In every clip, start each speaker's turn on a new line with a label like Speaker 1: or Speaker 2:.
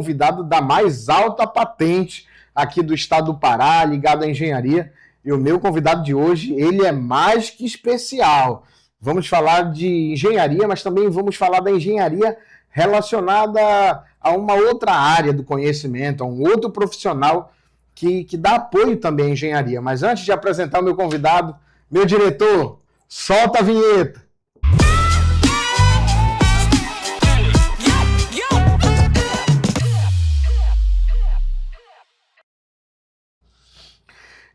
Speaker 1: convidado da mais alta patente aqui do estado do Pará, ligado à engenharia. E o meu convidado de hoje, ele é mais que especial. Vamos falar de engenharia, mas também vamos falar da engenharia relacionada a uma outra área do conhecimento, a um outro profissional que dá apoio também à engenharia. Mas antes de apresentar o meu convidado, meu diretor, solta a vinheta.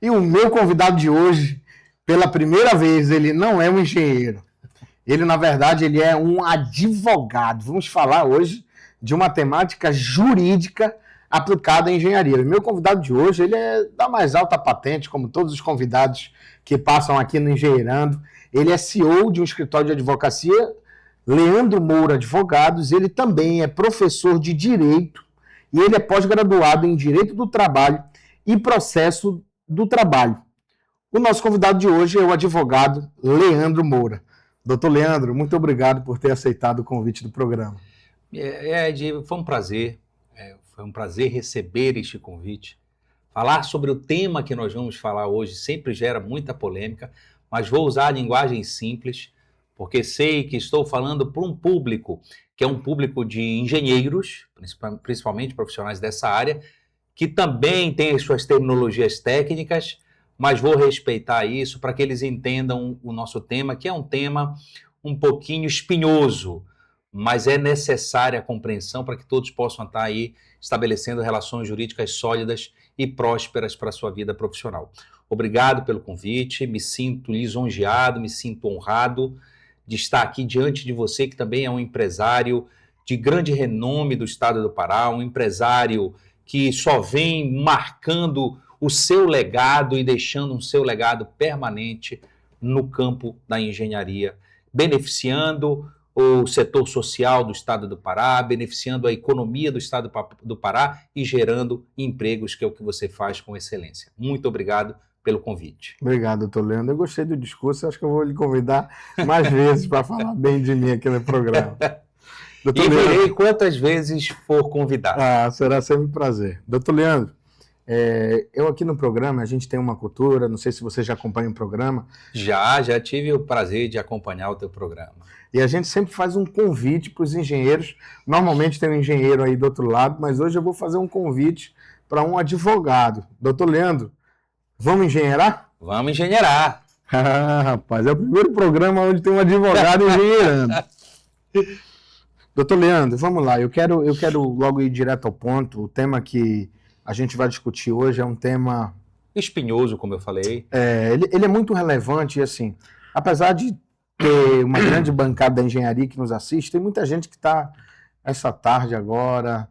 Speaker 1: E o meu convidado de hoje, pela primeira vez, ele não é um engenheiro. Ele, na verdade, ele é um advogado. Vamos falar hoje de uma temática jurídica aplicada à engenharia. O meu convidado de hoje, ele é da mais alta patente, como todos os convidados que passam aqui no Engenheirando. Ele é CEO de um escritório de advocacia, Leandro Moura Advogados. Ele também é professor de Direito e ele é pós-graduado em Direito do Trabalho e Processo do Trabalho. O nosso convidado de hoje é o advogado Leandro Moura. Doutor Leandro, muito obrigado por ter aceitado o convite do programa.
Speaker 2: Foi um prazer receber este convite. Falar sobre o tema que nós vamos falar hoje sempre gera muita polêmica, mas vou usar a linguagem simples, porque sei que estou falando para um público, que é um público de engenheiros, principalmente profissionais dessa área, que também tem as suas terminologias técnicas, mas vou respeitar isso para que eles entendam o nosso tema, que é um tema um pouquinho espinhoso, mas é necessária a compreensão para que todos possam estar aí estabelecendo relações jurídicas sólidas e prósperas para a sua vida profissional. Obrigado pelo convite, me sinto lisonjeado, me sinto honrado de estar aqui diante de você, que também é um empresário de grande renome do estado do Pará, um empresário que só vem marcando o seu legado e deixando um seu legado permanente no campo da engenharia, beneficiando o setor social do estado do Pará, beneficiando a economia do estado do Pará e gerando empregos, que é o que você faz com excelência. Muito obrigado pelo convite.
Speaker 1: Obrigado, doutor Leandro. Eu gostei do discurso, acho que eu vou lhe convidar mais vezes para falar bem de mim aqui no programa.
Speaker 2: Doutor Leandro, virei quantas vezes for convidado.
Speaker 1: Será sempre um prazer. Doutor Leandro, eu aqui no programa, a gente tem uma cultura, não sei se você já acompanha o programa.
Speaker 2: Já tive o prazer de acompanhar o teu programa.
Speaker 1: E a gente sempre faz um convite para os engenheiros. Normalmente tem um engenheiro aí do outro lado, mas hoje eu vou fazer um convite para um advogado. Doutor Leandro, vamos engenheirar?
Speaker 2: Vamos engenheirar.
Speaker 1: Rapaz, é o primeiro programa onde tem um advogado engenheirando. Doutor Leandro, vamos lá. Eu quero logo ir direto ao ponto. O tema que a gente vai discutir hoje é um tema
Speaker 2: espinhoso, como eu falei.
Speaker 1: Ele é muito relevante e, assim, apesar de ter uma grande bancada da engenharia que nos assiste, tem muita gente que está essa tarde agora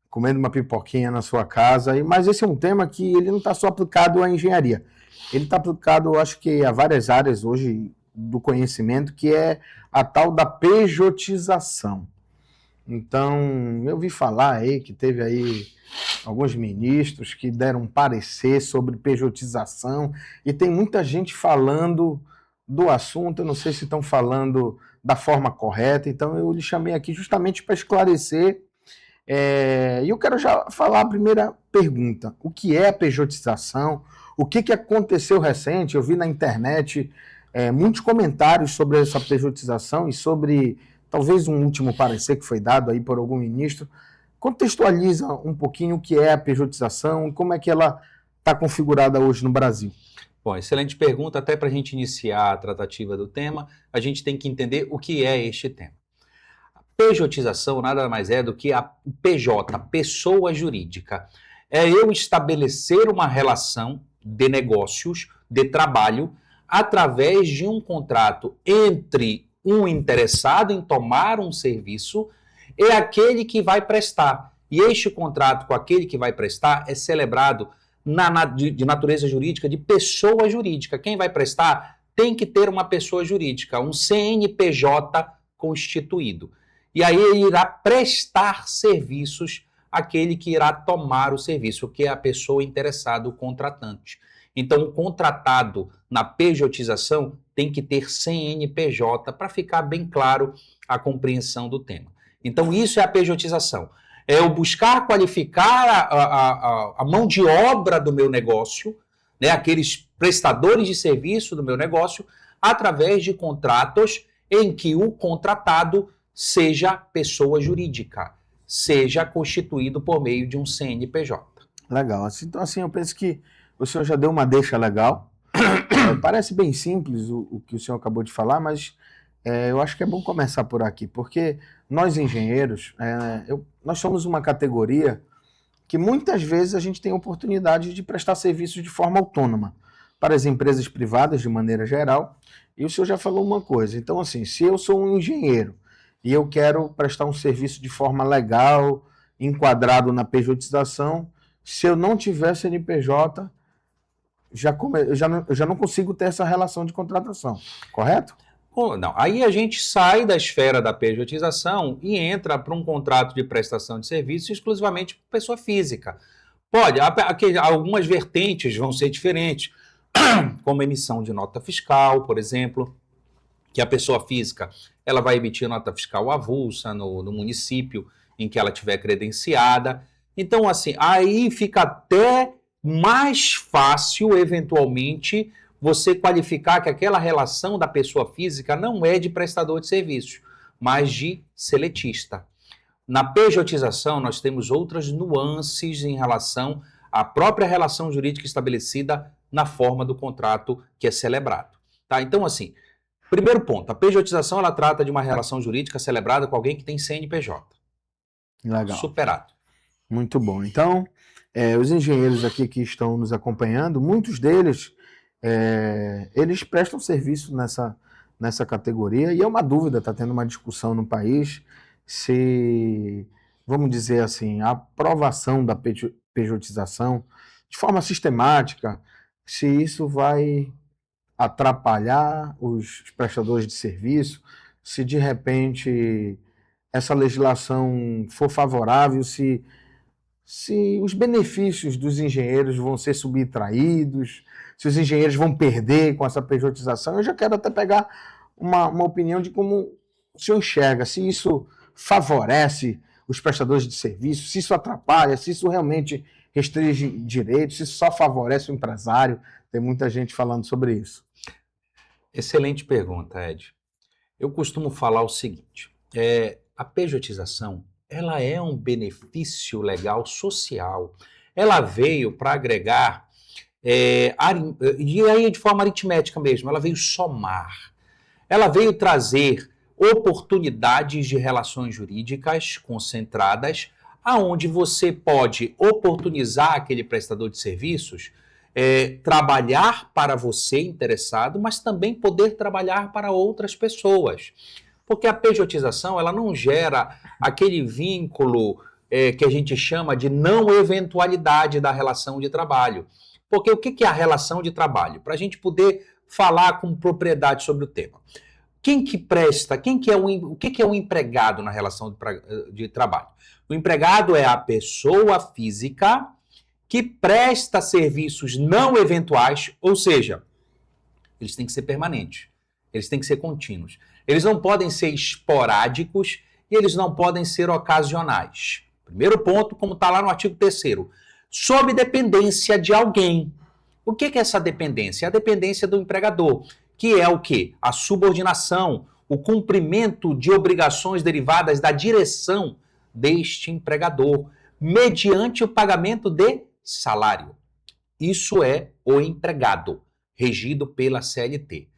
Speaker 1: comendo uma pipoquinha na sua casa, mas esse é um tema que ele não está só aplicado à engenharia. Ele está aplicado, eu acho que, a várias áreas hoje do conhecimento, que é a tal da pejotização. Então, eu vi falar aí que teve aí alguns ministros que deram um parecer sobre pejotização e tem muita gente falando do assunto, eu não sei se estão falando da forma correta, então eu lhe chamei aqui justamente para esclarecer. E eu quero já falar a primeira pergunta. O que é a pejotização? O que aconteceu recente? Eu vi na internet muitos comentários sobre essa pejotização e sobre talvez um último parecer que foi dado aí por algum ministro. Contextualiza um pouquinho o que é a pejotização e como é que ela está configurada hoje no Brasil.
Speaker 2: Bom, excelente pergunta. Até para a gente iniciar a tratativa do tema, a gente tem que entender o que é este tema. A pejotização nada mais é do que a PJ, pessoa jurídica. É eu estabelecer uma relação de negócios, de trabalho, através de um contrato entre um interessado em tomar um serviço e aquele que vai prestar. E este contrato com aquele que vai prestar é celebrado de natureza jurídica, de pessoa jurídica. Quem vai prestar tem que ter uma pessoa jurídica, um CNPJ constituído. E aí ele irá prestar serviços àquele que irá tomar o serviço, que é a pessoa interessada, o contratante. Então, o contratado na pejotização tem que ter CNPJ para ficar bem claro a compreensão do tema. Então, isso é a pejotização. é eu buscar qualificar a mão de obra do meu negócio, né, aqueles prestadores de serviço do meu negócio, através de contratos em que o contratado seja pessoa jurídica, seja constituído por meio de um CNPJ.
Speaker 1: Legal. Então, assim, eu penso que o senhor já deu uma deixa legal. Parece bem simples o que o senhor acabou de falar, mas eu acho que é bom começar por aqui, porque nós engenheiros, nós somos uma categoria que muitas vezes a gente tem oportunidade de prestar serviços de forma autônoma para as empresas privadas de maneira geral, e o senhor já falou uma coisa. Então, assim, se eu sou um engenheiro e eu quero prestar um serviço de forma legal, enquadrado na pejotização, se eu não tiver CNPJ, eu já não consigo ter essa relação de contratação, correto?
Speaker 2: Não, aí a gente sai da esfera da pejotização e entra para um contrato de prestação de serviço exclusivamente por pessoa física. Pode, algumas vertentes vão ser diferentes, como emissão de nota fiscal, por exemplo, que a pessoa física ela vai emitir nota fiscal avulsa no município em que ela tiver credenciada. Então, assim, aí fica até mais fácil, eventualmente, você qualificar que aquela relação da pessoa física não é de prestador de serviços, mas de seletista. Na pejotização, nós temos outras nuances em relação à própria relação jurídica estabelecida na forma do contrato que é celebrado. Tá? Então, assim, primeiro ponto, a pejotização ela trata de uma relação jurídica celebrada com alguém que tem CNPJ.
Speaker 1: Legal.
Speaker 2: Superado.
Speaker 1: Muito bom. Então, os engenheiros aqui que estão nos acompanhando, muitos deles, eles prestam serviço nessa categoria, e é uma dúvida, está tendo uma discussão no país, se, vamos dizer assim, a aprovação da pejotização de forma sistemática, se isso vai atrapalhar os prestadores de serviço, se de repente essa legislação for favorável, se os benefícios dos engenheiros vão ser subtraídos, se os engenheiros vão perder com essa pejotização. Eu já quero até pegar uma opinião de como o senhor enxerga, se isso favorece os prestadores de serviço, se isso atrapalha, se isso realmente restringe direitos, se isso só favorece o empresário. Tem muita gente falando sobre isso.
Speaker 2: Excelente pergunta, Ed. Eu costumo falar o seguinte, a pejotização ela é um benefício legal social. Ela veio para agregar, e aí de forma aritmética mesmo, ela veio somar. Ela veio trazer oportunidades de relações jurídicas concentradas, aonde você pode oportunizar aquele prestador de serviços, trabalhar para você interessado, mas também poder trabalhar para outras pessoas. Porque a pejotização ela não gera aquele vínculo que a gente chama de não eventualidade da relação de trabalho. Porque o que é a relação de trabalho? Para a gente poder falar com propriedade sobre o tema. Quem que presta, o que é um empregado na relação de trabalho? O empregado é a pessoa física que presta serviços não eventuais, ou seja, eles têm que ser permanentes, eles têm que ser contínuos. Eles não podem ser esporádicos e eles não podem ser ocasionais. Primeiro ponto, como está lá no artigo 3º, sob dependência de alguém. O que é essa dependência? A dependência do empregador, que é o quê? A subordinação, o cumprimento de obrigações derivadas da direção deste empregador, mediante o pagamento de salário. Isso é o empregado, regido pela CLT.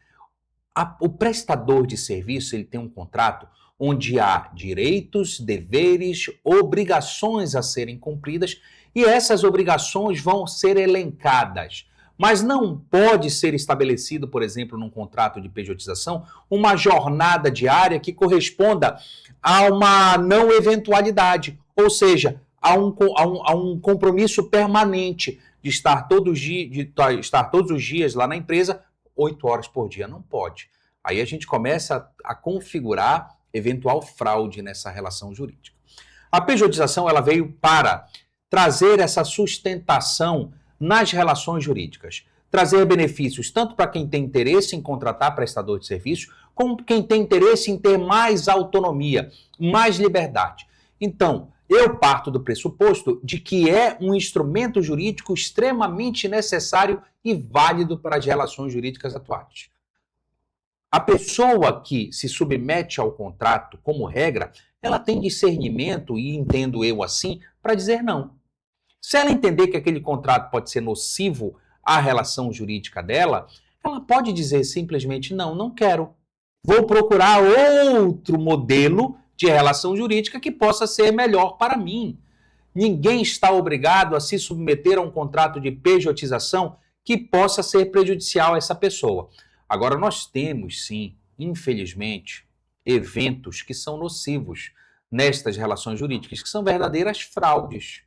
Speaker 2: O prestador de serviço ele tem um contrato onde há direitos, deveres, obrigações a serem cumpridas e essas obrigações vão ser elencadas. Mas não pode ser estabelecido, por exemplo, num contrato de pejotização, uma jornada diária que corresponda a uma não eventualidade, ou seja, a um compromisso permanente de estar todos os dias lá na empresa 8 horas por dia. Não pode. Aí a gente começa a configurar eventual fraude nessa relação jurídica. A pejotização ela veio para trazer essa sustentação nas relações jurídicas, trazer benefícios tanto para quem tem interesse em contratar prestador de serviço, como quem tem interesse em ter mais autonomia, mais liberdade. Então, eu parto do pressuposto de que é um instrumento jurídico extremamente necessário e válido para as relações jurídicas atuais. A pessoa que se submete ao contrato, como regra, ela tem discernimento, e entendo eu assim, para dizer não. Se ela entender que aquele contrato pode ser nocivo à relação jurídica dela, ela pode dizer simplesmente não, não quero. Vou procurar outro modelo de relação jurídica que possa ser melhor para mim. Ninguém está obrigado a se submeter a um contrato de pejotização que possa ser prejudicial a essa pessoa. Agora, nós temos, sim, infelizmente, eventos que são nocivos nestas relações jurídicas, que são verdadeiras fraudes.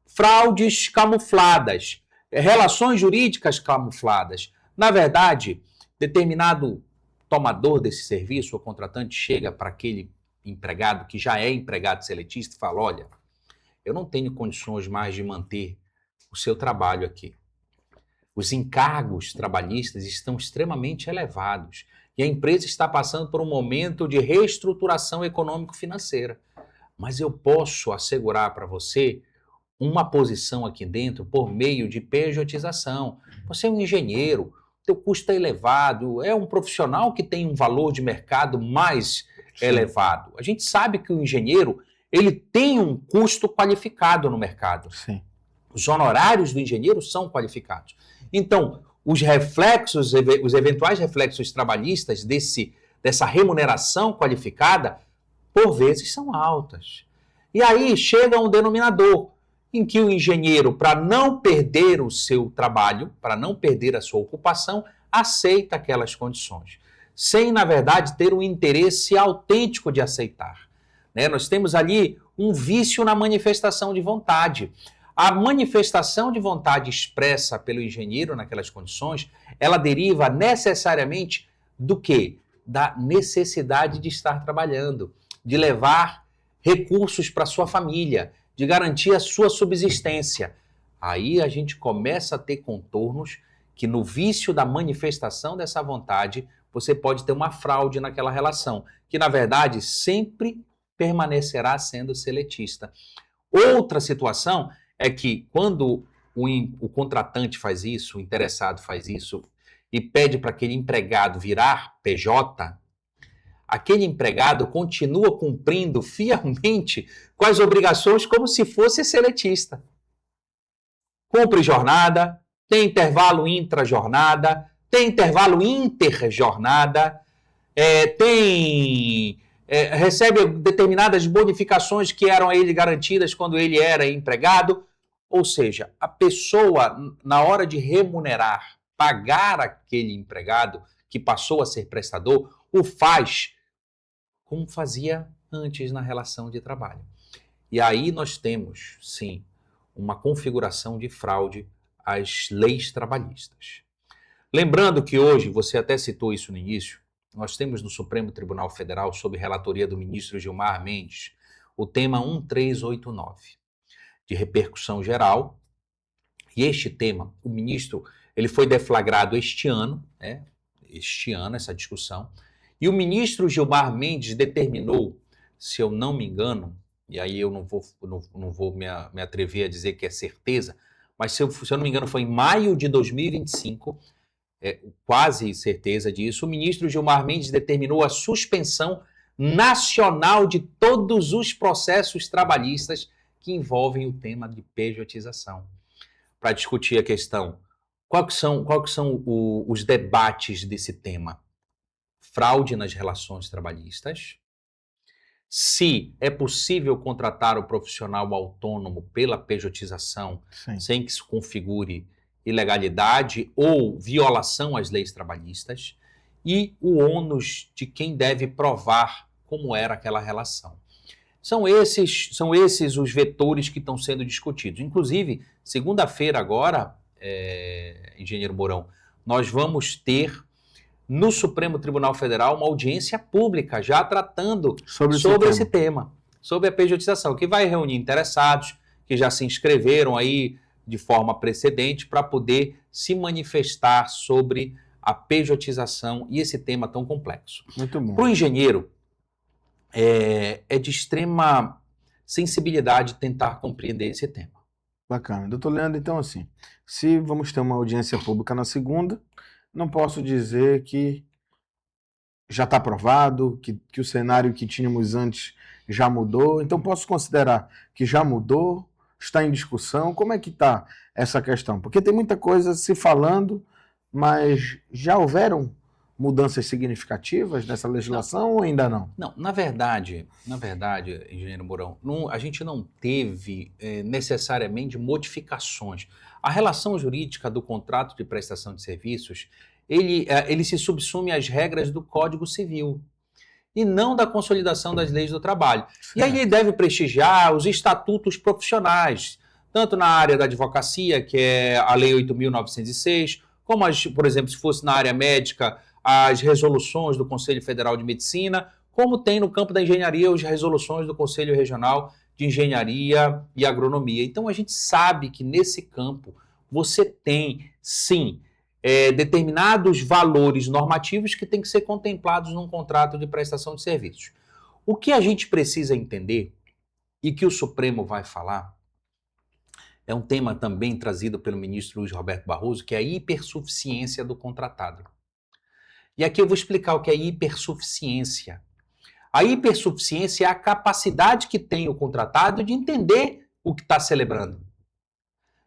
Speaker 2: Fraudes camufladas, relações jurídicas camufladas. Na verdade, determinado tomador desse serviço, o contratante, chega para aquele empregado que já é empregado seletista e fala: olha, eu não tenho condições mais de manter o seu trabalho aqui. Os encargos trabalhistas estão extremamente elevados e a empresa está passando por um momento de reestruturação econômico-financeira. Mas eu posso assegurar para você uma posição aqui dentro por meio de pejotização. Você é um engenheiro, teu custo é elevado, é um profissional que tem um valor de mercado mais elevado. A gente sabe que o engenheiro ele tem um custo qualificado no mercado.
Speaker 1: Sim.
Speaker 2: Os honorários do engenheiro são qualificados. Então, os eventuais reflexos trabalhistas dessa remuneração qualificada, por vezes, são altas. E aí chega um denominador em que o engenheiro, para não perder o seu trabalho, para não perder a sua ocupação, aceita aquelas condições, sem, na verdade, ter um interesse autêntico de aceitar. Né? Nós temos ali um vício na manifestação de vontade. A manifestação de vontade expressa pelo engenheiro naquelas condições, ela deriva necessariamente do quê? Da necessidade de estar trabalhando, de levar recursos para sua família, de garantir a sua subsistência. Aí a gente começa a ter contornos que no vício da manifestação dessa vontade, você pode ter uma fraude naquela relação, que na verdade sempre permanecerá sendo seletista. Outra situação é que quando o contratante faz isso, o interessado faz isso, e pede para aquele empregado virar PJ, aquele empregado continua cumprindo fielmente com as obrigações como se fosse seletista. Cumpre jornada, tem intervalo intra-jornada, tem intervalo inter-jornada, recebe determinadas bonificações que eram a ele garantidas quando ele era empregado. Ou seja, a pessoa, na hora de remunerar, pagar aquele empregado que passou a ser prestador, o faz como fazia antes na relação de trabalho. E aí nós temos, sim, uma configuração de fraude às leis trabalhistas. Lembrando que hoje, você até citou isso no início, nós temos no Supremo Tribunal Federal, sob relatoria do ministro Gilmar Mendes, o tema 1389, de repercussão geral. E este tema, o ministro, ele foi deflagrado este ano, essa discussão, e o ministro Gilmar Mendes determinou, se eu não me engano, e aí eu não vou me atrever a dizer que é certeza, mas se eu não me engano foi em maio de 2025, quase certeza disso, o ministro Gilmar Mendes determinou a suspensão nacional de todos os processos trabalhistas que envolvem o tema de pejotização. Para discutir a questão, quais que são os debates desse tema? Fraude nas relações trabalhistas, se é possível contratar o profissional autônomo pela pejotização, sim, sem que isso configure ilegalidade ou violação às leis trabalhistas, e o ônus de quem deve provar como era aquela relação. São esses os vetores que estão sendo discutidos. Inclusive, segunda-feira agora, engenheiro Mourão, nós vamos ter no Supremo Tribunal Federal uma audiência pública já tratando sobre esse tema, sobre a pejotização, que vai reunir interessados que já se inscreveram aí de forma precedente para poder se manifestar sobre a pejotização e esse tema tão complexo.
Speaker 1: Muito bom.
Speaker 2: Para o engenheiro, é de extrema sensibilidade de tentar compreender esse tema.
Speaker 1: Bacana. Doutor Leandro, então assim, se vamos ter uma audiência pública na segunda, não posso dizer que já está aprovado, que o cenário que tínhamos antes já mudou, então posso considerar que já mudou, está em discussão, como é que está essa questão? Porque tem muita coisa se falando, mas já houveram mudanças significativas nessa legislação ou ainda não?
Speaker 2: Não, na verdade, engenheiro Mourão, a gente não teve necessariamente modificações. A relação jurídica do contrato de prestação de serviços, ele se subsume às regras do Código Civil e não da consolidação das leis do trabalho.
Speaker 1: Certo.
Speaker 2: E aí ele deve prestigiar os estatutos profissionais, tanto na área da advocacia, que é a Lei 8.906, como, por exemplo, se fosse na área médica, as resoluções do Conselho Federal de Medicina, como tem no campo da engenharia as resoluções do Conselho Regional de Engenharia e Agronomia. Então a gente sabe que nesse campo você tem, sim, determinados valores normativos que têm que ser contemplados num contrato de prestação de serviços. O que a gente precisa entender, e que o Supremo vai falar, é um tema também trazido pelo ministro Luiz Roberto Barroso, que é a hipersuficiência do contratado. E aqui eu vou explicar o que é hipersuficiência. A hipersuficiência é a capacidade que tem o contratado de entender o que está celebrando,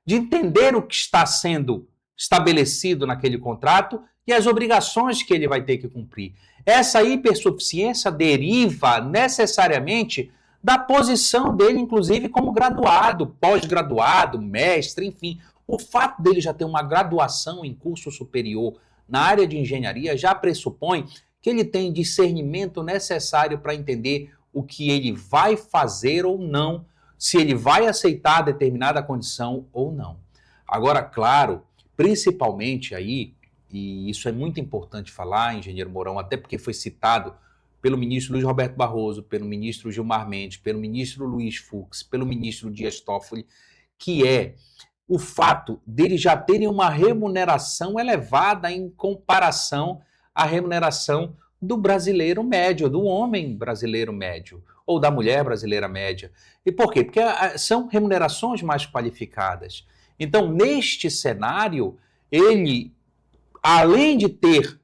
Speaker 2: de entender o que está sendo estabelecido naquele contrato e as obrigações que ele vai ter que cumprir. Essa hipersuficiência deriva necessariamente da posição dele, inclusive, como graduado, pós-graduado, mestre, enfim. O fato dele já ter uma graduação em curso superior na área de engenharia já pressupõe que ele tem discernimento necessário para entender o que ele vai fazer ou não, se ele vai aceitar determinada condição ou não. Agora, claro, principalmente aí, e isso é muito importante falar, engenheiro Mourão, até porque foi citado pelo ministro Luiz Roberto Barroso, pelo ministro Gilmar Mendes, pelo ministro Luiz Fux, pelo ministro Dias Toffoli, que é o fato deles já terem uma remuneração elevada em comparação à remuneração do brasileiro médio, do homem brasileiro médio, ou da mulher brasileira média. E por quê? Porque são remunerações mais qualificadas. Então, neste cenário, ele, além de ter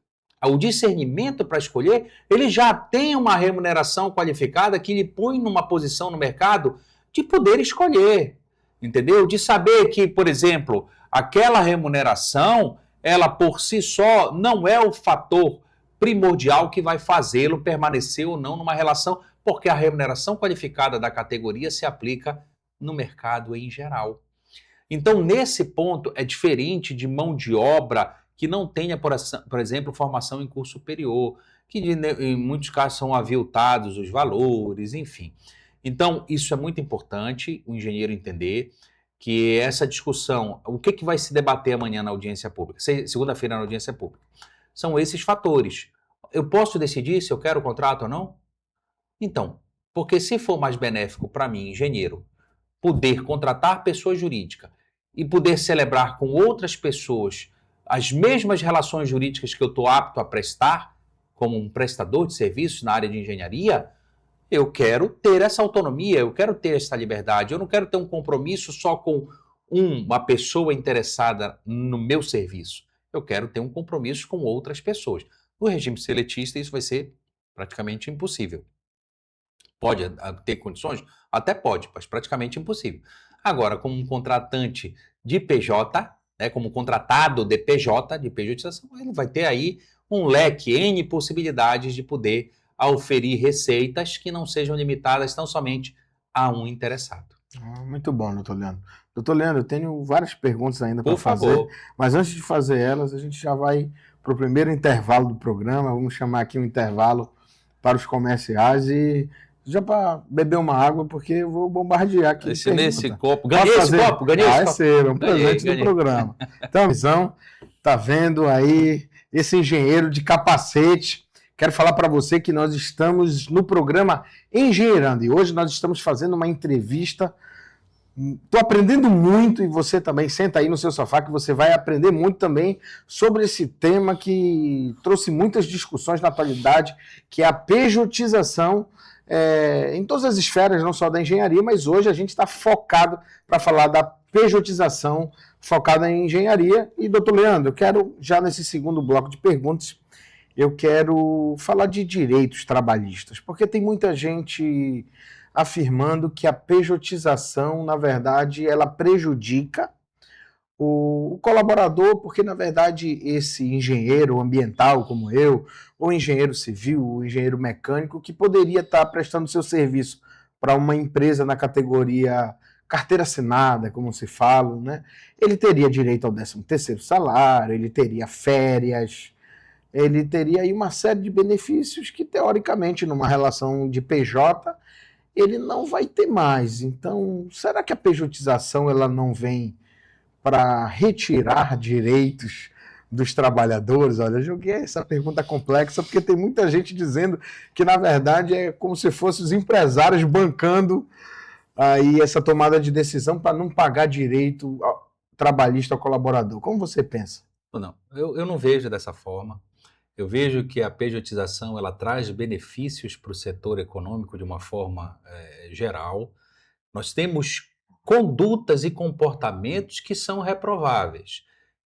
Speaker 2: o discernimento para escolher, ele já tem uma remuneração qualificada que lhe põe numa posição no mercado de poder escolher. Entendeu? De saber que, por exemplo, aquela remuneração, ela por si só não é o fator primordial que vai fazê-lo permanecer ou não numa relação, porque a remuneração qualificada da categoria se aplica no mercado em geral. Então, nesse ponto, é diferente de mão de obra que não tenha, por exemplo, formação em curso superior, que em muitos casos são aviltados os valores, enfim. Então, isso é muito importante, o engenheiro entender que essa discussão, o que vai se debater amanhã na audiência pública, segunda-feira na audiência pública, são esses fatores. Eu posso decidir se eu quero o contrato ou não? Então, porque se for mais benéfico para mim, engenheiro, poder contratar pessoa jurídica e poder celebrar com outras pessoas as mesmas relações jurídicas que eu estou apto a prestar, como um prestador de serviços na área de engenharia, eu quero ter essa autonomia, eu quero ter essa liberdade, eu não quero ter um compromisso só com uma pessoa interessada no meu serviço. Eu quero ter um compromisso com outras pessoas. No regime seletista, isso vai ser praticamente impossível. Pode ter condições? Até pode, mas praticamente impossível. Agora, como um contratante de PJ, como contratado de PJ, de pejotização, ele vai ter aí um leque, N possibilidades de poder oferir receitas que não sejam limitadas tão somente a um interessado.
Speaker 1: Muito bom, doutor Leandro. Doutor Leandro, eu tenho várias perguntas ainda para fazer,
Speaker 2: favor.
Speaker 1: Mas antes de fazer elas, a gente já vai para o primeiro intervalo do programa. Vamos chamar aqui um intervalo para os comerciais e já para beber uma água, porque eu vou bombardear aqui.
Speaker 2: Nesse copo. Ganhei esse copo?
Speaker 1: É ser, um presente do programa. Então, visão, tá vendo aí esse engenheiro de capacete. Quero falar para você que nós estamos no programa Engenheirando e hoje nós estamos fazendo uma entrevista. Estou aprendendo muito e você também senta aí no seu sofá que você vai aprender muito também sobre esse tema que trouxe muitas discussões na atualidade, que é a pejotização em todas as esferas, não só da engenharia, mas hoje a gente está focado para falar da pejotização focada em engenharia. E, doutor Leandro, eu quero, já nesse segundo bloco de perguntas, eu quero falar de direitos trabalhistas, porque tem muita gente afirmando que a pejotização, na verdade, ela prejudica o colaborador, porque, na verdade, esse engenheiro ambiental como eu, ou engenheiro civil, ou engenheiro mecânico, que poderia estar prestando seu serviço para uma empresa na categoria carteira assinada, como se fala, né? Ele teria direito ao 13º salário, ele teria férias, ele teria aí uma série de benefícios que, teoricamente, numa relação de PJ, ele não vai ter mais. Então, será que a pejotização ela não vem para retirar direitos dos trabalhadores? Olha, eu joguei essa pergunta complexa porque tem muita gente dizendo que, na verdade, é como se fossem os empresários bancando aí essa tomada de decisão para não pagar direito trabalhista ao colaborador. Como você pensa?
Speaker 2: Não, eu não vejo dessa forma. Eu vejo que a pejotização ela traz benefícios para o setor econômico de uma forma geral. Nós temos condutas e comportamentos que são reprováveis,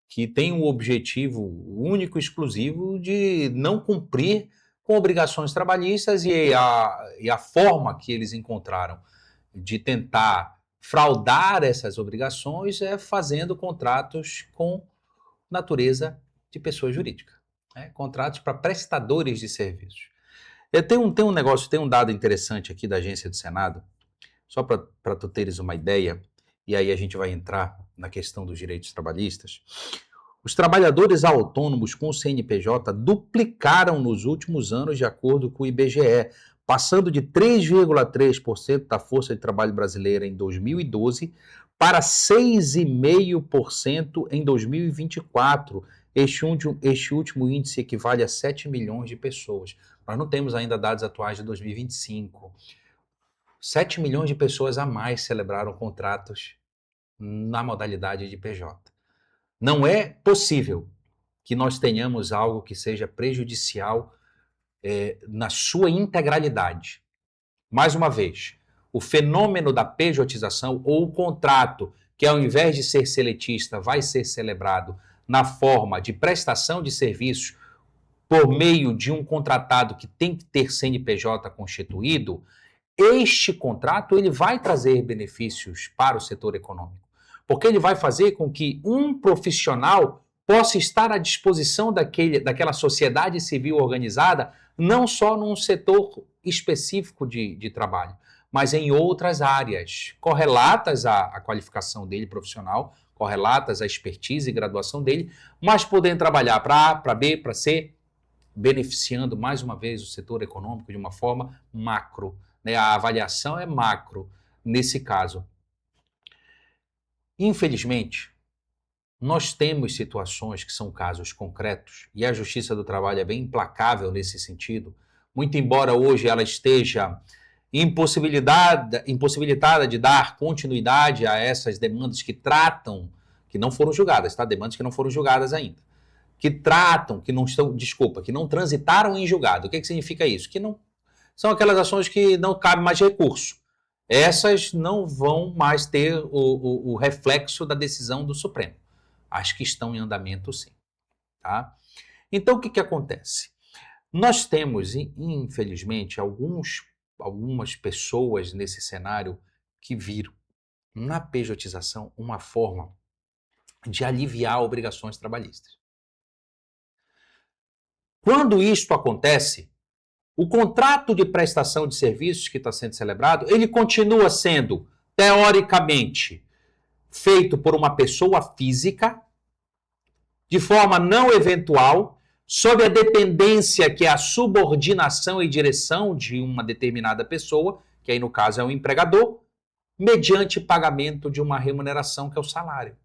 Speaker 2: que têm o objetivo único e exclusivo de não cumprir com obrigações trabalhistas e a forma que eles encontraram de tentar fraudar essas obrigações é fazendo contratos com natureza de pessoa jurídica, né? Contratos para prestadores de serviços. Tem um dado interessante aqui da Agência do Senado, só para tu teres uma ideia, e aí a gente vai entrar na questão dos direitos trabalhistas. Os trabalhadores autônomos com CNPJ duplicaram nos últimos anos, de acordo com o IBGE, passando de 3,3% da força de trabalho brasileira em 2012 para 6,5% em 2024. Este último índice equivale a 7 milhões de pessoas. Nós não temos ainda dados atuais de 2025. 7 milhões de pessoas a mais celebraram contratos na modalidade de PJ. Não é possível que nós tenhamos algo que seja prejudicial na sua integralidade. Mais uma vez, o fenômeno da pejotização ou o contrato que, ao invés de ser seletista, vai ser celebrado na forma de prestação de serviços por meio de um contratado que tem que ter CNPJ constituído, este contrato ele vai trazer benefícios para o setor econômico, porque ele vai fazer com que um profissional possa estar à disposição daquela sociedade civil organizada, não só num setor específico de trabalho, mas em outras áreas, correlatas à qualificação dele profissional, correlatas à expertise e graduação dele, mas podendo trabalhar para A, para B, para C, beneficiando mais uma vez o setor econômico de uma forma macro. A avaliação é macro nesse caso. Infelizmente, nós temos situações que são casos concretos e a Justiça do Trabalho é bem implacável nesse sentido, muito embora hoje ela esteja impossibilitada de dar continuidade a essas demandas que não foram julgadas, tá? Demandas que não foram julgadas ainda, que não transitaram em julgado. O que significa isso? Que não são aquelas ações que não cabe mais recurso. Essas não vão mais ter o reflexo da decisão do Supremo. As que estão em andamento, sim. Tá? Então, o que acontece? Nós temos, infelizmente, algumas pessoas nesse cenário que viram na pejotização uma forma de aliviar obrigações trabalhistas. Quando isto acontece, o contrato de prestação de serviços que está sendo celebrado, ele continua sendo, teoricamente, feito por uma pessoa física, de forma não eventual, sob a dependência que é a subordinação e direção de uma determinada pessoa, que aí no caso é um empregador, mediante pagamento de uma remuneração que é o salário.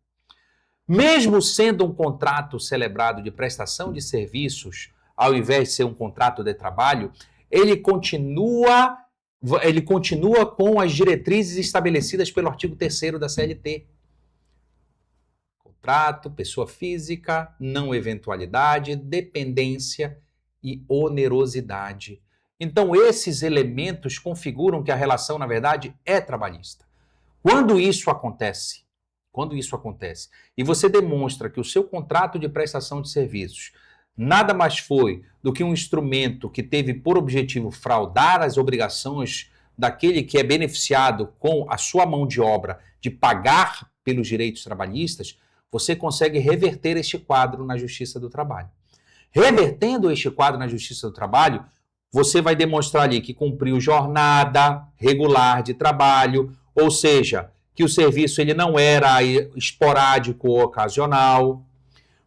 Speaker 2: Mesmo sendo um contrato celebrado de prestação de serviços, ao invés de ser um contrato de trabalho, ele continua com as diretrizes estabelecidas pelo artigo 3º da CLT. Contrato, pessoa física, não eventualidade, dependência e onerosidade. Então, esses elementos configuram que a relação, na verdade, é trabalhista. Quando isso acontece, e você demonstra que o seu contrato de prestação de serviços nada mais foi do que um instrumento que teve por objetivo fraudar as obrigações daquele que é beneficiado com a sua mão de obra de pagar pelos direitos trabalhistas, você consegue reverter este quadro na Justiça do Trabalho. Revertendo este quadro na Justiça do Trabalho, você vai demonstrar ali que cumpriu jornada regular de trabalho, ou seja, que o serviço ele não era esporádico ou ocasional.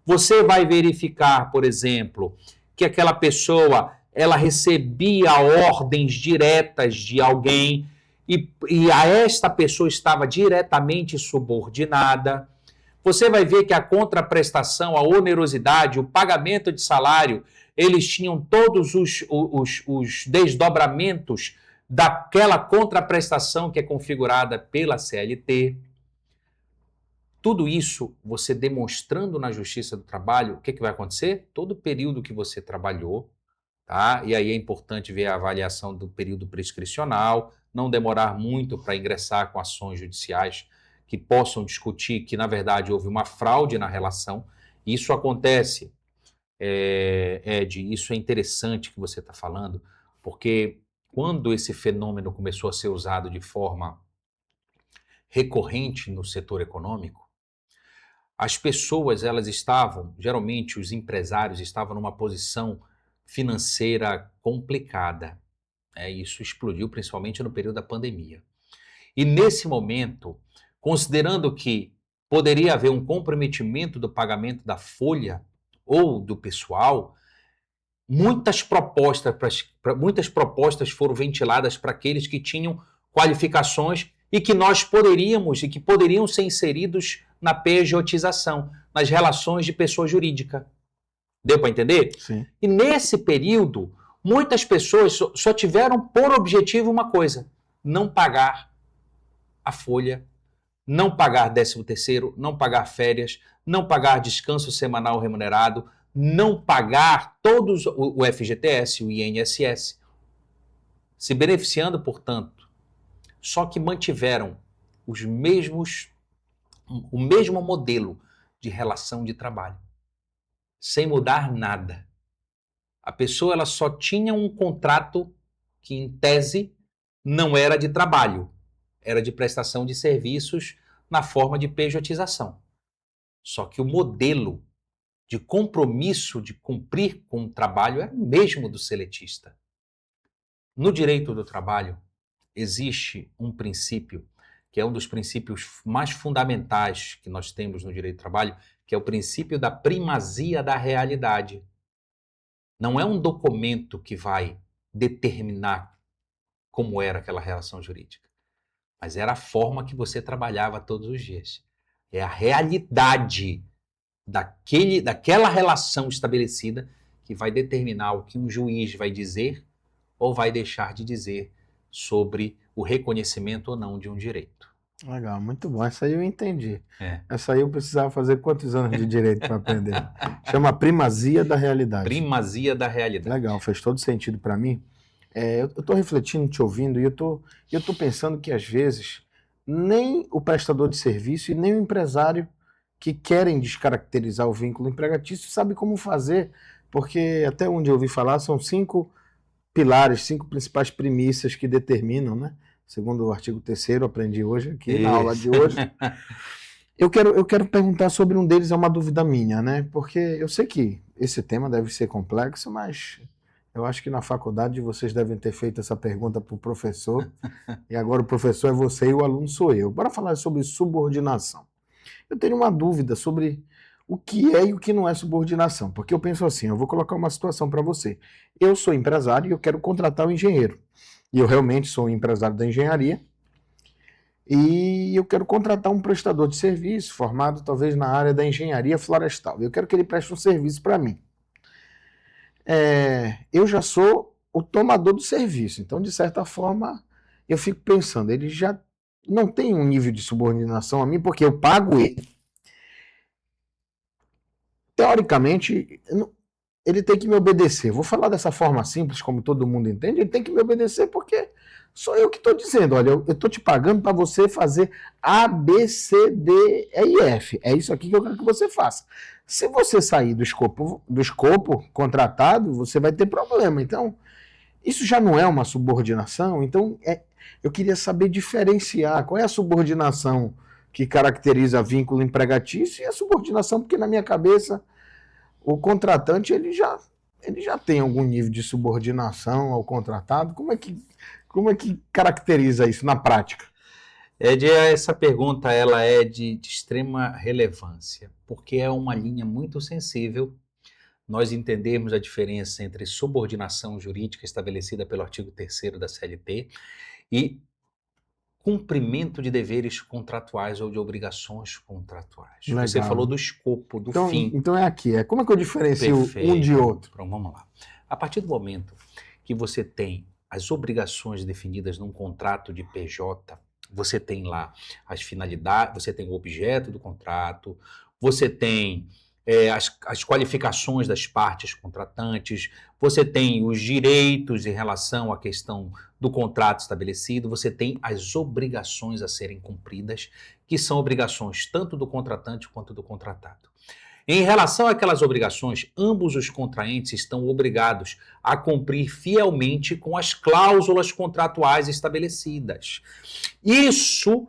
Speaker 2: Você vai verificar, por exemplo, que aquela pessoa ela recebia ordens diretas de alguém e a esta pessoa estava diretamente subordinada. Você vai ver que a contraprestação, a onerosidade, o pagamento de salário, eles tinham todos os desdobramentos daquela contraprestação que é configurada pela CLT. Tudo isso, você demonstrando na Justiça do Trabalho, o que vai acontecer? Todo o período que você trabalhou, tá? E aí é importante ver a avaliação do período prescricional, não demorar muito para ingressar com ações judiciais que possam discutir que, na verdade, houve uma fraude na relação. Isso acontece, Ed, isso é interessante que você está falando, porque quando esse fenômeno começou a ser usado de forma recorrente no setor econômico, as pessoas, elas estavam, geralmente os empresários estavam numa posição financeira complicada. Isso explodiu principalmente no período da pandemia. E nesse momento, considerando que poderia haver um comprometimento do pagamento da folha ou do pessoal, muitas propostas foram ventiladas para aqueles que tinham qualificações e que nós poderíamos e que poderiam ser inseridos na pejotização, nas relações de pessoa jurídica. Deu para entender?
Speaker 1: Sim.
Speaker 2: E nesse período, muitas pessoas só tiveram por objetivo uma coisa: não pagar a folha, não pagar 13º, não pagar férias, não pagar descanso semanal remunerado, não pagar todos o FGTS, o INSS, se beneficiando, portanto, só que mantiveram o mesmo modelo de relação de trabalho, sem mudar nada. A pessoa ela só tinha um contrato que, em tese, não era de trabalho, era de prestação de serviços na forma de pejotização. Só que o modelo de compromisso de cumprir com o trabalho era o mesmo do seletista. No direito do trabalho, existe um princípio, que é um dos princípios mais fundamentais que nós temos no direito do trabalho, que é o princípio da primazia da realidade. Não é um documento que vai determinar como era aquela relação jurídica, mas era a forma que você trabalhava todos os dias. É a realidade daquela relação estabelecida que vai determinar o que um juiz vai dizer ou vai deixar de dizer sobre o reconhecimento ou não de um direito.
Speaker 1: Legal, muito bom. Essa aí eu entendi. Essa aí eu precisava fazer quantos anos de direito para aprender? Chama primazia da realidade.
Speaker 2: Primazia da realidade.
Speaker 1: Legal, fez todo sentido para mim. Eu estou refletindo, te ouvindo, e eu tô pensando que às vezes nem o prestador de serviço e nem o empresário que querem descaracterizar o vínculo empregatício sabe como fazer, porque até onde eu ouvi falar são 5 pilares, 5 principais premissas que determinam, né? Segundo o artigo 3º, aprendi hoje aqui na aula de hoje. Eu quero perguntar sobre um deles, é uma dúvida minha, né? Porque eu sei que esse tema deve ser complexo, mas eu acho que na faculdade vocês devem ter feito essa pergunta para o professor, e agora o professor é você e o aluno sou eu. Bora falar sobre subordinação. Eu tenho uma dúvida sobre o que é e o que não é subordinação, porque eu penso assim, eu vou colocar uma situação para você. Eu sou empresário e eu quero contratar um engenheiro. E eu realmente sou um empresário da engenharia, e eu quero contratar um prestador de serviço formado talvez na área da engenharia florestal. Eu quero que ele preste um serviço para mim. Eu já sou o tomador do serviço, então de certa forma eu fico pensando, ele já não tem um nível de subordinação a mim porque eu pago ele. Teoricamente, ele tem que me obedecer. Vou falar dessa forma simples, como todo mundo entende, ele tem que me obedecer porque sou eu que estou dizendo, olha, eu estou te pagando para você fazer A, B, C, D, E e F. É isso aqui que eu quero que você faça. Se você sair do escopo contratado, você vai ter problema. Então, isso já não é uma subordinação? Então, eu queria saber diferenciar qual é a subordinação que caracteriza vínculo empregatício e a subordinação, porque na minha cabeça o contratante ele já tem algum nível de subordinação ao contratado. Como é que caracteriza isso na prática?
Speaker 2: Essa pergunta ela é de extrema relevância, porque é uma linha muito sensível nós entendermos a diferença entre subordinação jurídica estabelecida pelo artigo 3º da CLT e cumprimento de deveres contratuais ou de obrigações contratuais.
Speaker 1: Legal.
Speaker 2: Você falou do escopo, do fim.
Speaker 1: Então é aqui. Como é que eu diferencio um de outro?
Speaker 2: Então, vamos lá. A partir do momento que você tem as obrigações definidas num contrato de PJ, você tem lá as finalidades, você tem o objeto do contrato, você tem as qualificações das partes contratantes, você tem os direitos em relação à questão do contrato estabelecido, você tem as obrigações a serem cumpridas, que são obrigações tanto do contratante quanto do contratado. Em relação àquelas obrigações, ambos os contraentes estão obrigados a cumprir fielmente com as cláusulas contratuais estabelecidas. Isso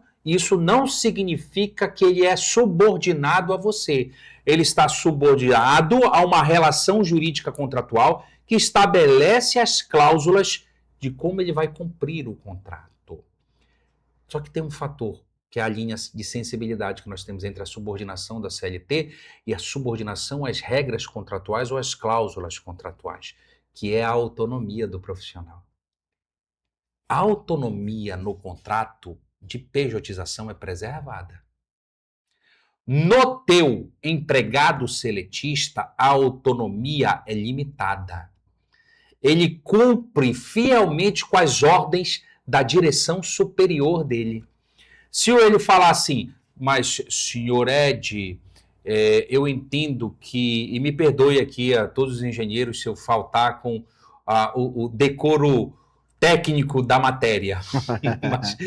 Speaker 2: não significa que ele é subordinado a você. Ele está subordinado a uma relação jurídica contratual que estabelece as cláusulas de como ele vai cumprir o contrato. Só que tem um fator, que é a linha de sensibilidade que nós temos entre a subordinação da CLT e a subordinação às regras contratuais ou às cláusulas contratuais, que é a autonomia do profissional. A autonomia no contrato de pejotização é preservada. No teu empregado seletista, a autonomia é limitada. Ele cumpre fielmente com as ordens da direção superior dele. Se ele falar assim, mas senhor Ed, eu entendo que, e me perdoe aqui a todos os engenheiros se eu faltar com o decoro técnico da matéria, mas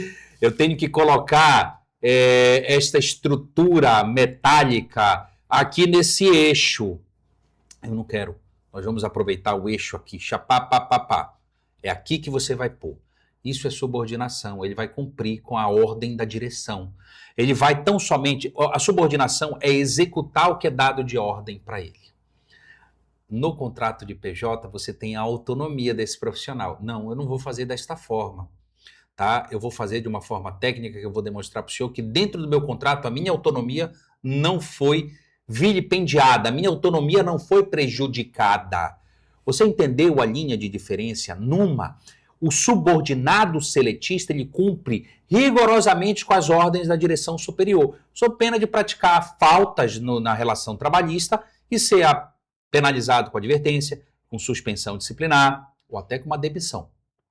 Speaker 2: eu tenho que colocar esta estrutura metálica aqui nesse eixo. Eu não quero. Nós vamos aproveitar o eixo aqui, chapá. É aqui que você vai pôr. Isso é subordinação, ele vai cumprir com a ordem da direção. Ele vai tão somente... A subordinação é executar o que é dado de ordem para ele. No contrato de PJ, você tem a autonomia desse profissional. Não, eu não vou fazer desta forma. Tá? Eu vou fazer de uma forma técnica que eu vou demonstrar para o senhor que dentro do meu contrato a minha autonomia não foi vilipendiada, a minha autonomia não foi prejudicada. Você entendeu a linha de diferença? O subordinado seletista ele cumpre rigorosamente com as ordens da direção superior, sob pena de praticar faltas na relação trabalhista e ser penalizado com advertência, com suspensão disciplinar ou até com uma demissão,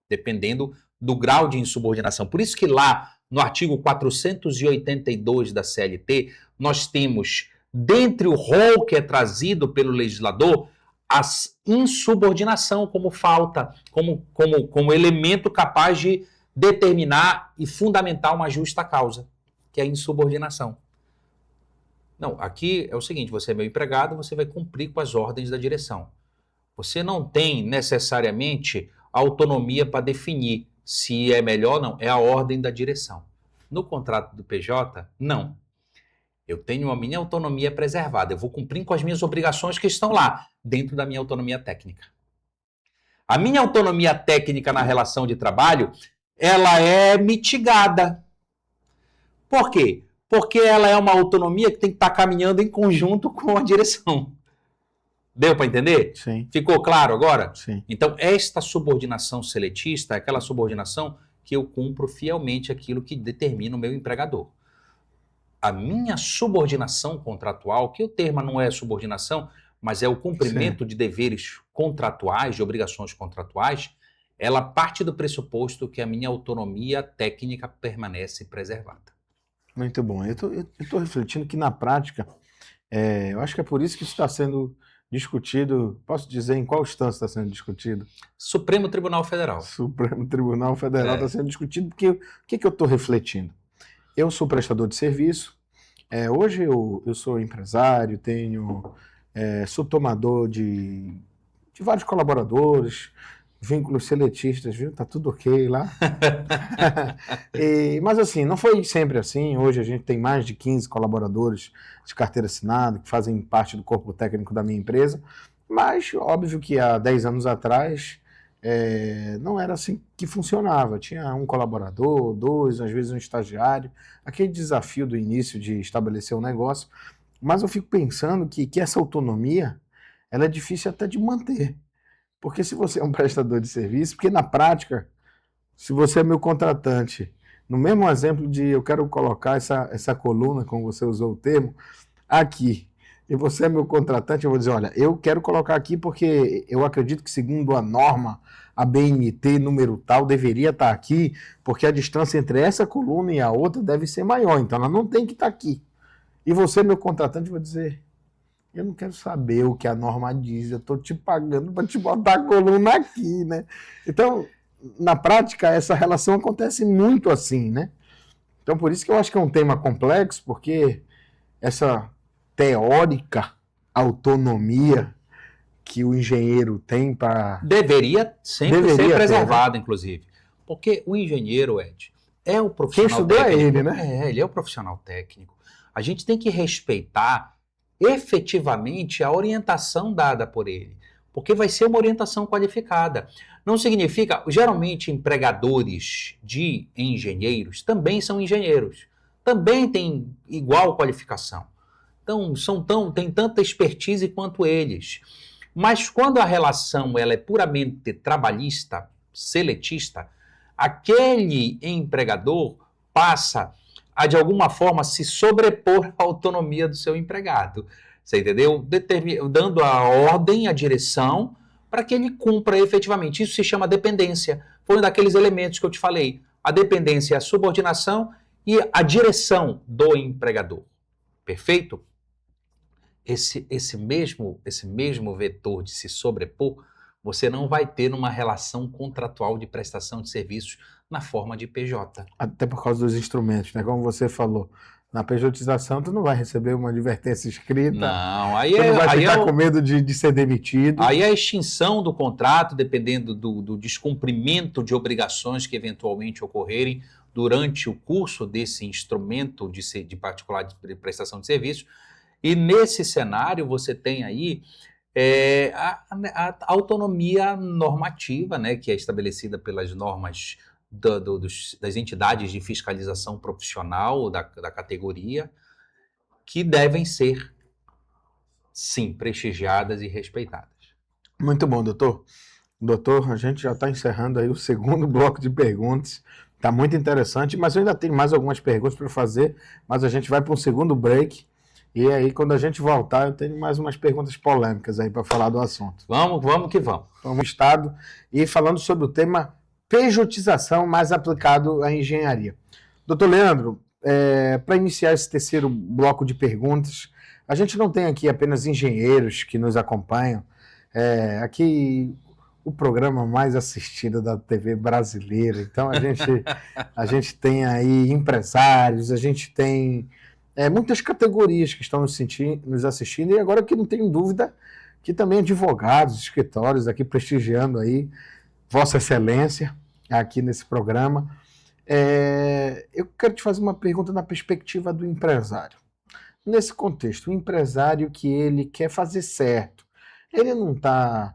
Speaker 2: dependendo do grau de insubordinação. Por isso que lá no artigo 482 da CLT, nós temos, dentre o rol que é trazido pelo legislador, a insubordinação como falta, como elemento capaz de determinar e fundamentar uma justa causa, que é a insubordinação. Não, aqui é o seguinte, você é meu empregado, você vai cumprir com as ordens da direção. Você não tem necessariamente autonomia para definir se é melhor ou não, é a ordem da direção. No contrato do PJ, não. Eu tenho a minha autonomia preservada, eu vou cumprir com as minhas obrigações que estão lá, dentro da minha autonomia técnica. A minha autonomia técnica na relação de trabalho, ela é mitigada. Por quê? Porque ela é uma autonomia que tem que estar caminhando em conjunto com a direção. Deu para entender?
Speaker 1: Sim.
Speaker 2: Ficou claro agora?
Speaker 1: Sim.
Speaker 2: Então, esta subordinação seletista é aquela subordinação que eu cumpro fielmente aquilo que determina o meu empregador. A minha subordinação contratual, que o termo não é subordinação, mas é o cumprimento de deveres contratuais, de obrigações contratuais, ela parte do pressuposto que a minha autonomia técnica permanece preservada.
Speaker 1: Muito bom. Eu tô refletindo que na prática, eu acho que é por isso que isso está sendo discutido, posso dizer em qual instância está sendo discutido?
Speaker 2: Supremo Tribunal Federal.
Speaker 1: Supremo Tribunal Federal está sendo discutido, porque o que eu estou refletindo? Eu sou prestador de serviço, hoje eu sou empresário, sou tomador de vários colaboradores, vínculos seletistas, viu? Tá tudo ok lá. Mas assim, não foi sempre assim. Hoje a gente tem mais de 15 colaboradores de carteira assinada que fazem parte do corpo técnico da minha empresa. Mas óbvio que há 10 anos atrás não era assim que funcionava. Tinha um colaborador, dois, às vezes um estagiário. Aquele desafio do início de estabelecer um negócio. Mas eu fico pensando que essa autonomia ela é difícil até de manter. Porque se você é um prestador de serviço, porque na prática, se você é meu contratante, no mesmo exemplo de eu quero colocar essa coluna, como você usou o termo, aqui, e você é meu contratante, eu vou dizer, olha, eu quero colocar aqui porque eu acredito que segundo a norma, a BNT número tal, deveria estar aqui, porque a distância entre essa coluna e a outra deve ser maior, então ela não tem que estar aqui. E você, meu contratante, eu vou dizer, eu não quero saber o que a norma diz, eu estou te pagando para te botar a coluna aqui, né? Então, na prática, essa relação acontece muito assim, né? Então, por isso que eu acho que é um tema complexo, porque essa teórica autonomia que o engenheiro tem para...
Speaker 2: Deveria sempre ser
Speaker 1: Deveria ter,
Speaker 2: preservado,
Speaker 1: né?
Speaker 2: inclusive. Porque o engenheiro, Ed, é o
Speaker 1: Quem
Speaker 2: profissional
Speaker 1: estudou é
Speaker 2: técnico.
Speaker 1: ele, né?
Speaker 2: Ele é o profissional técnico. A gente tem que respeitar efetivamente a orientação dada por ele, porque vai ser uma orientação qualificada. Não significa, geralmente empregadores de engenheiros também são engenheiros, também têm igual qualificação. Então, têm tanta expertise quanto eles. Mas quando a relação ela é puramente trabalhista, seletista, aquele empregador passa a, de alguma forma, se sobrepor à autonomia do seu empregado. Você entendeu? Dando a ordem, a direção, para que ele cumpra efetivamente. Isso se chama dependência. Foi um daqueles elementos que eu te falei. A dependência é a subordinação e a direção do empregador. Perfeito? Esse mesmo vetor de se sobrepor, você não vai ter numa relação contratual de prestação de serviços na forma de PJ.
Speaker 1: Até por causa dos instrumentos, né? Como você falou, na pejotização tu não vai receber uma advertência escrita,
Speaker 2: Não,
Speaker 1: tu não vai ficar com medo de ser demitido.
Speaker 2: Aí a extinção do contrato, dependendo do descumprimento de obrigações que eventualmente ocorrerem durante o curso desse instrumento de particular de prestação de serviços. E nesse cenário você tem aí a autonomia normativa, né, que é estabelecida pelas normas das entidades de fiscalização profissional da categoria, que devem ser, sim, prestigiadas e respeitadas.
Speaker 1: Muito bom, doutor. Doutor, a gente já está encerrando aí o segundo bloco de perguntas. Está muito interessante, mas eu ainda tenho mais algumas perguntas para fazer, mas a gente vai para um segundo break. E aí, quando a gente voltar, eu tenho mais umas perguntas polêmicas aí para falar do assunto.
Speaker 2: Vamos que vamos.
Speaker 1: Vamos Estado e falando sobre o tema pejotização mais aplicado à engenharia. Doutor Leandro, para iniciar esse terceiro bloco de perguntas, a gente não tem aqui apenas engenheiros que nos acompanham. Aqui o programa mais assistido da TV brasileira. Então a gente tem aí empresários, a gente tem muitas categorias que estão nos assistindo, e agora que não tenho dúvida que também advogados, escritórios aqui prestigiando aí Vossa Excelência aqui nesse programa. Eu quero te fazer uma pergunta na perspectiva do empresário. Nesse contexto, o empresário que ele quer fazer certo, ele não está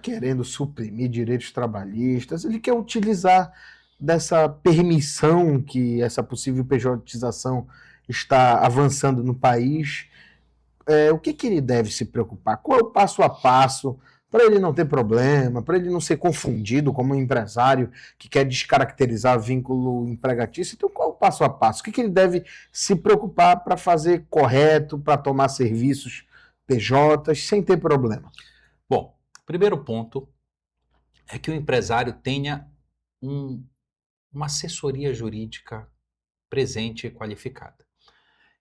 Speaker 1: querendo suprimir direitos trabalhistas, ele quer utilizar dessa permissão que essa possível pejotização está avançando no país. O que ele deve se preocupar? Qual é o passo a passo para ele não ter problema, para ele não ser confundido como um empresário que quer descaracterizar vínculo empregatício? Então, qual é o passo a passo? O que ele deve se preocupar para fazer correto, para tomar serviços PJs sem ter problema?
Speaker 2: Bom, primeiro ponto é que o empresário tenha uma assessoria jurídica presente e qualificada.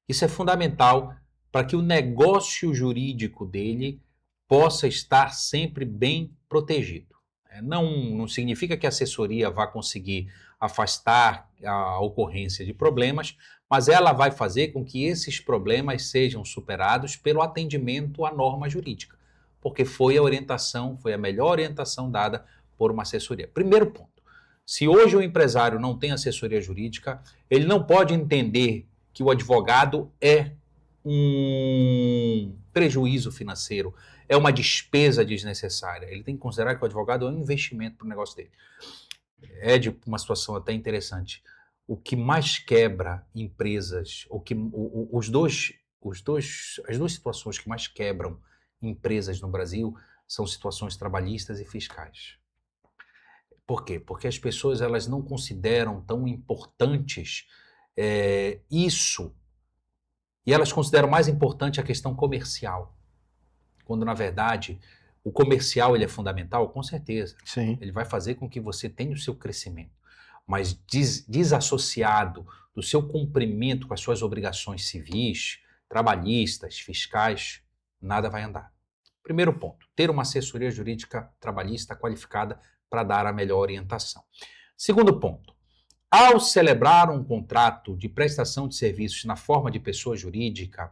Speaker 2: Isso é fundamental para que o negócio jurídico dele possa estar sempre bem protegido. Não significa que a assessoria vá conseguir afastar a ocorrência de problemas, mas ela vai fazer com que esses problemas sejam superados pelo atendimento à norma jurídica, porque foi a orientação, foi a melhor orientação dada por uma assessoria. Primeiro ponto, se hoje o empresário não tem assessoria jurídica, ele não pode entender que o advogado é um prejuízo financeiro, é uma despesa desnecessária. Ele tem que considerar que o advogado é um investimento para o negócio dele. É de uma situação até interessante. O que mais quebra empresas, as duas situações que mais quebram empresas no Brasil são situações trabalhistas e fiscais. Por quê? Porque as pessoas elas não consideram tão importantes isso, e elas consideram mais importante a questão comercial, quando na verdade o comercial ele é fundamental, com certeza.
Speaker 1: Sim.
Speaker 2: Ele vai fazer com que você tenha o seu crescimento, mas desassociado do seu cumprimento com as suas obrigações civis, trabalhistas, fiscais, nada vai andar. Primeiro ponto, ter uma assessoria jurídica trabalhista qualificada para dar a melhor orientação. Segundo ponto, ao celebrar um contrato de prestação de serviços na forma de pessoa jurídica,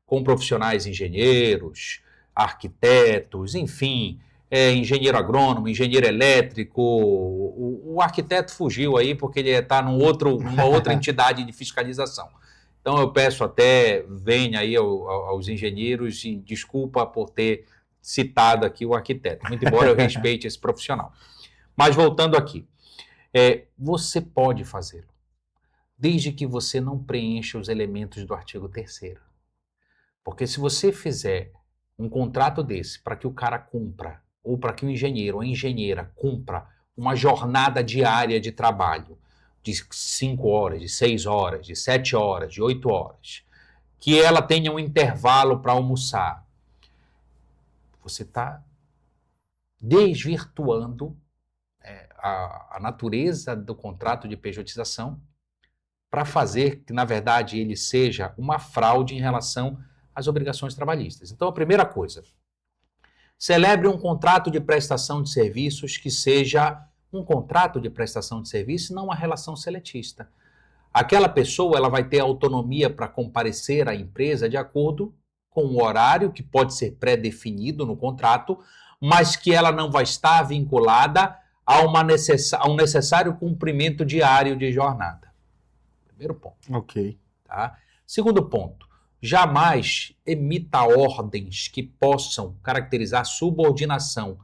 Speaker 2: com profissionais engenheiros, arquitetos, enfim, engenheiro agrônomo, engenheiro elétrico, o arquiteto fugiu aí porque ele está numa outra entidade de fiscalização. Então eu peço até, venha aí aos engenheiros e desculpa por ter citado aqui o arquiteto, muito embora eu respeite esse profissional. Mas voltando aqui, você pode fazê-lo, desde que você não preencha os elementos do artigo 3º. Porque se você fizer um contrato desse para que o cara cumpra, ou para que o engenheiro ou a engenheira cumpra uma jornada diária de trabalho de 5 horas, de 6 horas, de 7 horas, de 8 horas, que ela tenha um intervalo para almoçar, você está desvirtuando a natureza do contrato de pejotização para fazer que, na verdade, ele seja uma fraude em relação às obrigações trabalhistas. Então, a primeira coisa, celebre um contrato de prestação de serviços que seja um contrato de prestação de serviços, não uma relação seletista. Aquela pessoa ela vai ter autonomia para comparecer à empresa de acordo com o horário que pode ser pré-definido no contrato, mas que ela não vai estar vinculada a um necessário cumprimento diário de jornada. Primeiro ponto.
Speaker 1: Ok.
Speaker 2: Tá? Segundo ponto, jamais emita ordens que possam caracterizar subordinação,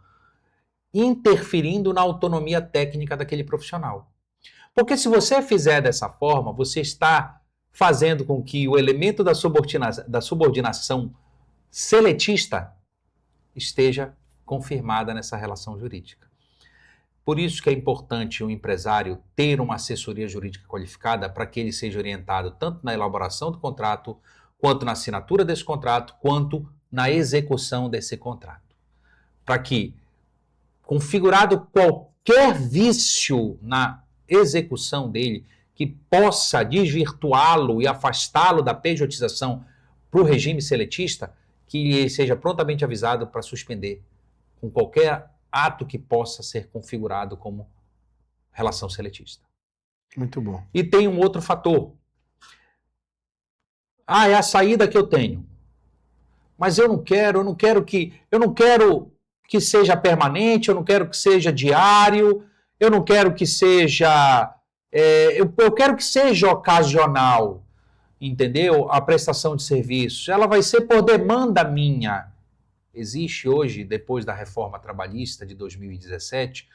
Speaker 2: interferindo na autonomia técnica daquele profissional. Porque se você fizer dessa forma, você está fazendo com que o elemento da subordinação seletista esteja confirmada nessa relação jurídica. Por isso que é importante o empresário ter uma assessoria jurídica qualificada para que ele seja orientado tanto na elaboração do contrato, quanto na assinatura desse contrato, quanto na execução desse contrato. Para que, configurado qualquer vício na execução dele, que possa desvirtuá-lo e afastá-lo da pejotização para o regime seletista, que ele seja prontamente avisado para suspender com qualquer ato que possa ser configurado como relação seletista.
Speaker 1: Muito bom.
Speaker 2: E tem um outro fator. É a saída que eu tenho. Mas eu não quero que seja permanente, eu não quero que seja diário, eu não quero que seja... eu quero que seja ocasional, entendeu? A prestação de serviços. Ela vai ser por demanda minha. Existe hoje, depois da reforma trabalhista de 2017,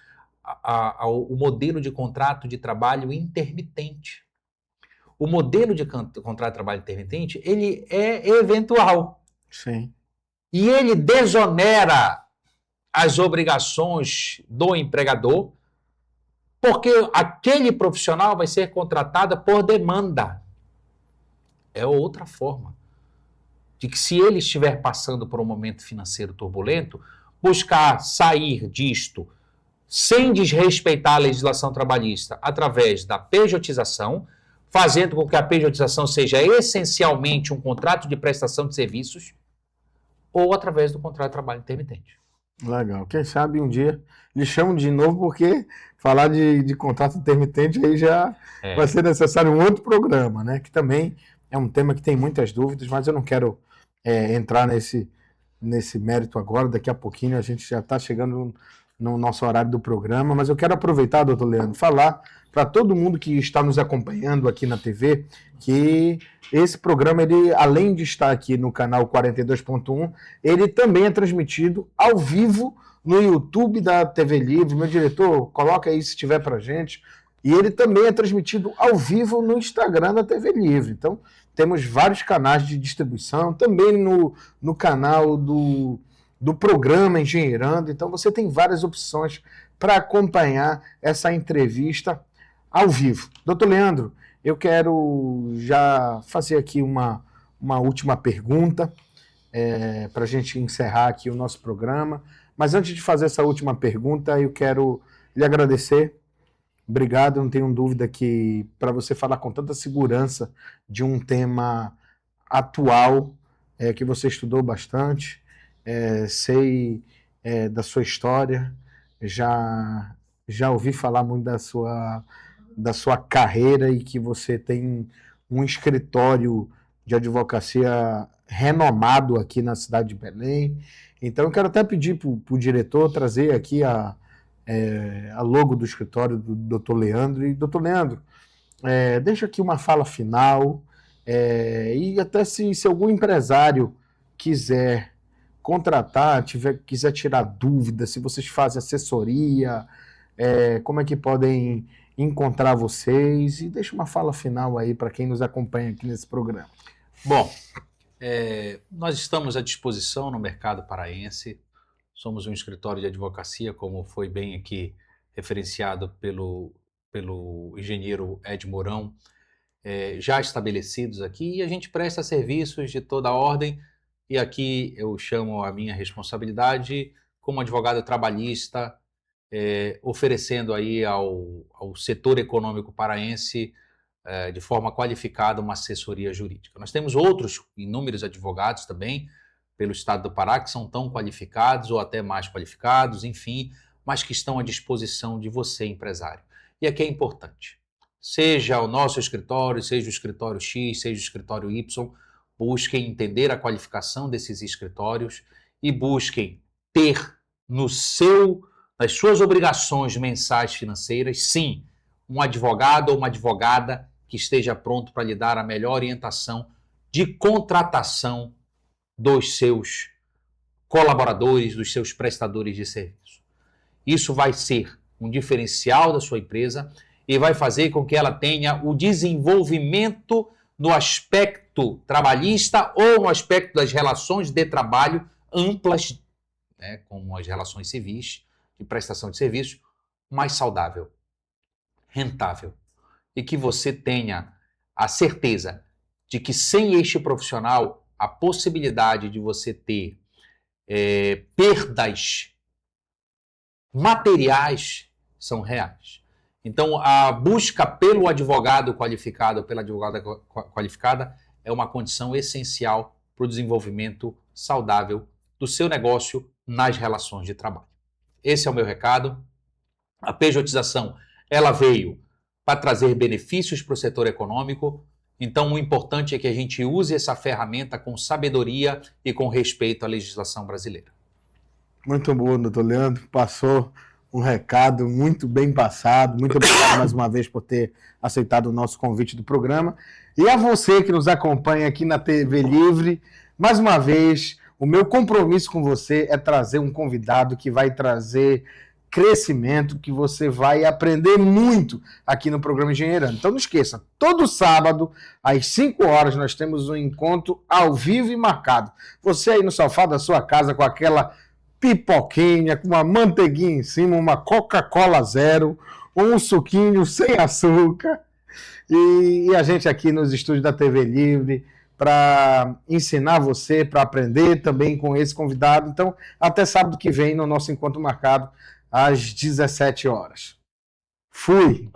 Speaker 2: o modelo de contrato de trabalho intermitente. O modelo de contrato de trabalho intermitente, ele é eventual.
Speaker 1: Sim.
Speaker 2: E ele desonera as obrigações do empregador, porque aquele profissional vai ser contratado por demanda. É outra forma de que, se ele estiver passando por um momento financeiro turbulento, buscar sair disto sem desrespeitar a legislação trabalhista através da pejotização, fazendo com que a pejotização seja essencialmente um contrato de prestação de serviços ou através do contrato de trabalho intermitente.
Speaker 1: Legal. Quem sabe um dia lhe chamo de novo, porque falar de contrato intermitente aí já vai ser necessário um outro programa, né? Que também é um tema que tem muitas dúvidas, mas eu não quero entrar nesse mérito agora. Daqui a pouquinho a gente já está chegando no nosso horário do programa, mas eu quero aproveitar, doutor Leandro, falar para todo mundo que está nos acompanhando aqui na TV, que esse programa, ele, além de estar aqui no canal 42.1, ele também é transmitido ao vivo no YouTube da TV Livre. Meu diretor, coloca aí se tiver para gente. E ele também é transmitido ao vivo no Instagram da TV Livre. Então, temos vários canais de distribuição, também no canal do programa Engenheirando. Então, você tem várias opções para acompanhar essa entrevista ao vivo. Doutor Leandro, eu quero já fazer aqui uma última pergunta para a gente encerrar aqui o nosso programa. Mas antes de fazer essa última pergunta, eu quero lhe agradecer. Obrigado, não tenho dúvida que para você falar com tanta segurança de um tema atual, que você estudou bastante, sei da sua história, já ouvi falar muito da sua carreira e que você tem um escritório de advocacia renomado aqui na cidade de Belém. Então, eu quero até pedir para o diretor trazer aqui a logo do escritório do doutor Leandro. E, doutor Leandro, deixa aqui uma fala final, e até se algum empresário quiser contratar, quiser tirar dúvidas, se vocês fazem assessoria, como é que podem encontrar vocês, e deixa uma fala final aí para quem nos acompanha aqui nesse programa.
Speaker 2: Bom, nós estamos à disposição no mercado paraense, somos um escritório de advocacia, como foi bem aqui referenciado pelo engenheiro Ed Mourão, já estabelecidos aqui, e a gente presta serviços de toda a ordem, e aqui eu chamo a minha responsabilidade como advogado trabalhista, oferecendo aí ao setor econômico paraense, de forma qualificada, uma assessoria jurídica. Nós temos outros inúmeros advogados também, pelo estado do Pará, que são tão qualificados ou até mais qualificados, enfim, mas que estão à disposição de você, empresário. E aqui é importante, seja o nosso escritório, seja o escritório X, seja o escritório Y, busquem entender a qualificação desses escritórios e busquem ter nas suas obrigações mensais financeiras, sim, um advogado ou uma advogada que esteja pronto para lhe dar a melhor orientação de contratação dos seus colaboradores, dos seus prestadores de serviço. Isso vai ser um diferencial da sua empresa e vai fazer com que ela tenha o desenvolvimento no aspecto trabalhista ou no aspecto das relações de trabalho amplas, como as relações civis, de prestação de serviço, mais saudável, rentável. E que você tenha a certeza de que sem este profissional, a possibilidade de você ter perdas materiais são reais. Então, a busca pelo advogado qualificado, pela advogada qualificada, é uma condição essencial para o desenvolvimento saudável do seu negócio nas relações de trabalho. Esse é o meu recado. A pejotização, ela veio para trazer benefícios para o setor econômico. Então, o importante é que a gente use essa ferramenta com sabedoria e com respeito à legislação brasileira.
Speaker 1: Muito bom, doutor Leandro. Passou um recado muito bem passado. Muito obrigado mais uma vez por ter aceitado o nosso convite do programa. E a você que nos acompanha aqui na TV Livre, mais uma vez, o meu compromisso com você é trazer um convidado que vai trazer crescimento, que você vai aprender muito aqui no programa Engenheirando. Então não esqueça, todo sábado, às 5 horas, nós temos um encontro ao vivo e marcado. Você aí no sofá da sua casa com aquela pipoquinha, com uma manteiguinha em cima, uma Coca-Cola zero, ou um suquinho sem açúcar. E a gente aqui nos estúdios da TV Livre para ensinar você, para aprender também com esse convidado. Então, até sábado que vem, no nosso encontro marcado, às 17 horas. Fui!